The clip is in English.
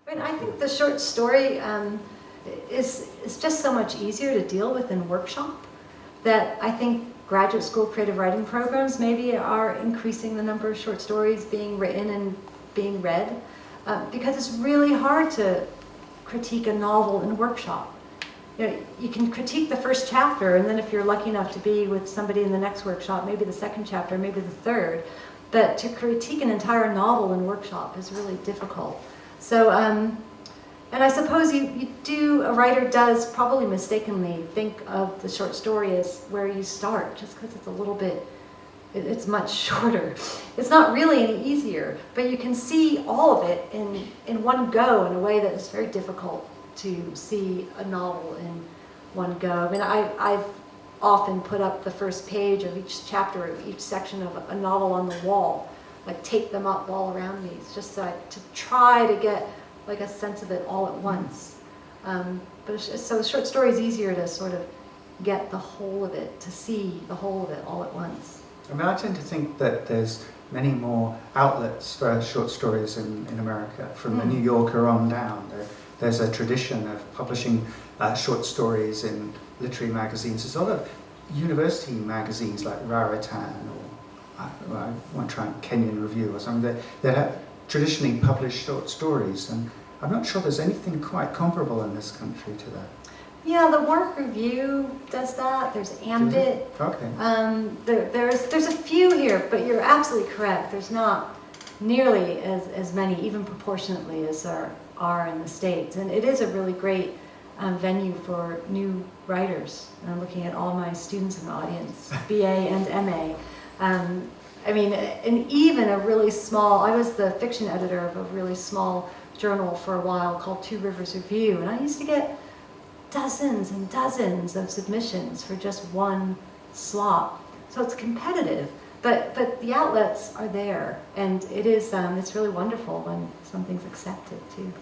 I mean, I think the short story is just so much easier to deal with in workshop that I think graduate school creative writing programs maybe are increasing the number of short stories being written and being read because it's really hard to critique a novel in workshop. You know, you can critique the first chapter, and then if you're lucky enough to be with somebody in the next workshop, maybe the second chapter, maybe the third. But to critique an entire novel in workshop is really difficult. So, and I suppose a writer does probably mistakenly think of the short story as where you start, just because it's a little bit, it's much shorter. It's not really any easier, but you can see all of it in one go in a way that is very difficult to see a novel in one go. I mean, I've often put up the first page of each chapter of each section of a novel on the wall, like tape them up all around me. It's just to try to get like a sense of it all at once. So the short story is easier to sort of get the whole of it, to see the whole of it all at once. I mean, I tend to think that there's many more outlets for short stories in America, from the New Yorker on down. There's a tradition of publishing short stories in literary magazines. There's a lot of university magazines like Raritan or I want to try Kenyon Review or something that have traditionally published short stories, and I'm not sure there's anything quite comparable in this country to that. Yeah, the Work Review does that. There's Ambit. Okay. There's a few here, but you're absolutely correct. There's not nearly as many, even proportionately, as there are in the States. And it is a really great venue for new writers. I'm looking at all my students in the audience, BA and MA. I mean, and even a really small, I was the fiction editor of a really small journal for a while called Two Rivers Review, and I used to get dozens and dozens of submissions for just one slot. So it's competitive, but the outlets are there, and it is it's really wonderful when something's accepted too.